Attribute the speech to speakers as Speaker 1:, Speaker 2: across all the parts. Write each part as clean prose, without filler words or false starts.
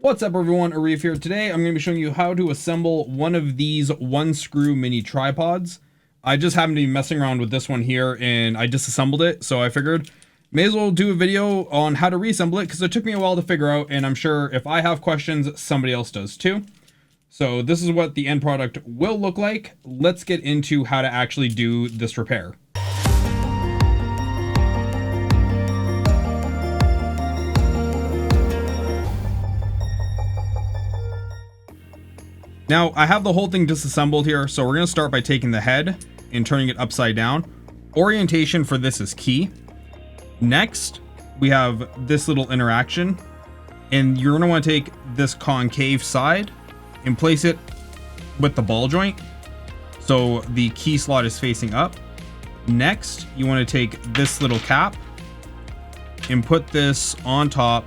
Speaker 1: What's up everyone, Arif here. Today I'm going to be showing you how to assemble one of these one screw mini tripods. I just happened to be messing around with this one here and I disassembled it, so I figured may as well do a video on how to reassemble it because it took me a while to figure out, and I'm sure if I have questions somebody else does too. So this is what the end product will look like. Let's get into how to actually do this repair. Now, I have the whole thing disassembled here, so we're going to start by taking the head and turning it upside down. Orientation for this is key. Next, we have this little interaction, and you're going to want to take this concave side and place it with the ball joint, so the key slot is facing up. Next, you want to take this little cap and put this on top,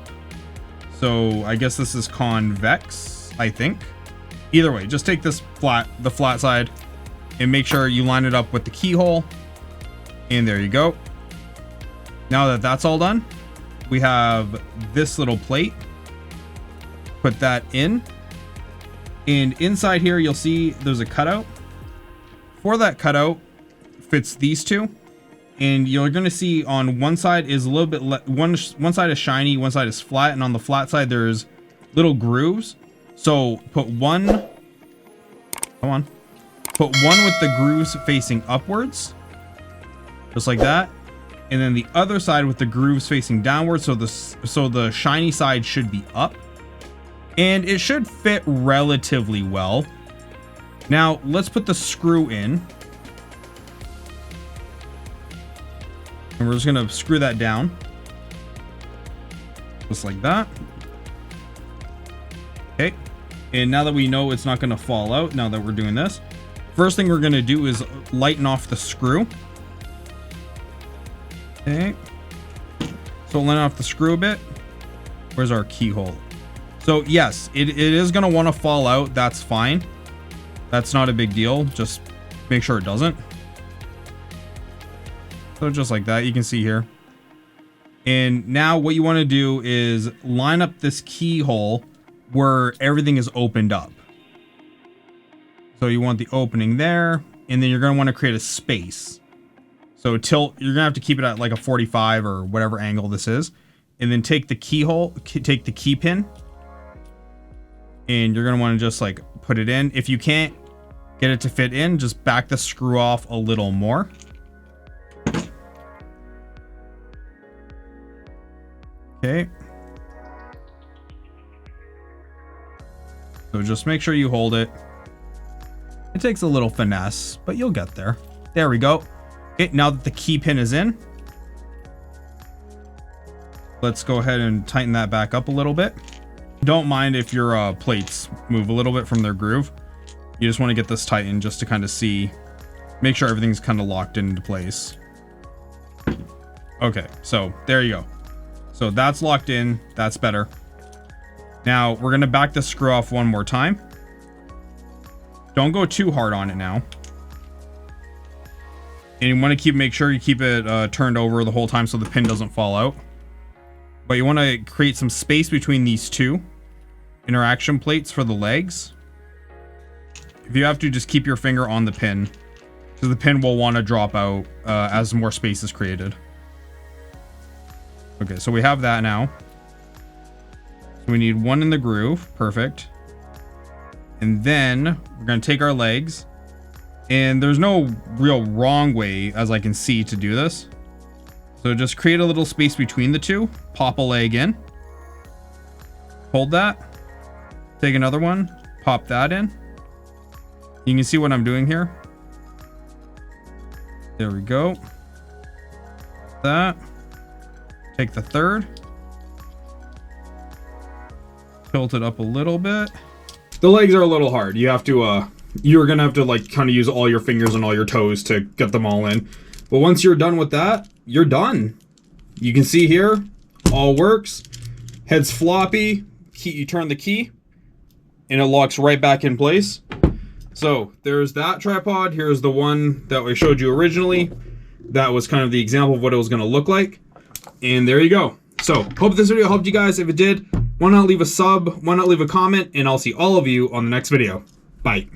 Speaker 1: so I guess this is convex, I think. Either way, just take this the flat side, and make sure you line it up with the keyhole. And there you go. Now that that's all done, we have this little plate. Put that in. And inside here, you'll see there's a cutout. For that cutout, fits these two. And you're going to see on one side is a little bit, one side is shiny, one side is flat. And on the flat side, there's little grooves. So put one with the grooves facing upwards, just like that, and then the other side with the grooves facing downwards. So the shiny side should be up, and it should fit relatively well. Now let's put the screw in, and we're just gonna screw that down, just like that. Okay. And now that we know it's not going to fall out, now that we're doing this, first thing we're going to do is lighten off the screw. Okay. So lighten off the screw a bit. Where's our keyhole? So yes, it is going to want to fall out. That's fine. That's not a big deal. Just make sure it doesn't. So just like that, you can see here. And now what you want to do is line up this keyhole where everything is opened up. So you want the opening there, and then you're going to want to create a space. So you're going to have to keep it at like a 45 or whatever angle this is, and then take the keyhole, take the key pin, and you're going to want to just like put it in. If you can't get it to fit in, just back the screw off a little more. Okay. So just make sure you hold it. It takes a little finesse, but you'll get there. There we go. Okay, now that the key pin is in, let's go ahead and tighten that back up a little bit. Don't mind if your plates move a little bit from their groove. You just want to get this tightened just to kind of see, make sure everything's kind of locked into place. Okay, so there you go. So that's locked in. That's better. Now we're going to back the screw off one more time. Don't go too hard on it now. And you want to make sure you keep it turned over the whole time so the pin doesn't fall out. But you want to create some space between these two interaction plates for the legs. If you have to, just keep your finger on the pin, because the pin will want to drop out as more space is created. Okay, so we have that now. So we need one in the groove. Perfect. And then we're going to take our legs, and there's no real wrong way as I can see to do this. So just create a little space between the two, pop a leg in, hold that, take another one, pop that in. You can see what I'm doing here. There we go. That. Take the third. Tilt it up a little bit. The legs are a little hard. You have to you're gonna have to like kind of use all your fingers and all your toes to get them all in. But once you're done with that, you're done. You can see here, all works. Head's floppy. You turn the key, and it locks right back in place. So there's that tripod. Here's the one that I showed you originally. That was kind of the example of what it was gonna look like. And there you go. So hope this video helped you guys. If it did, Why not leave a sub? Why not leave a comment? And I'll see all of you on the next video. Bye.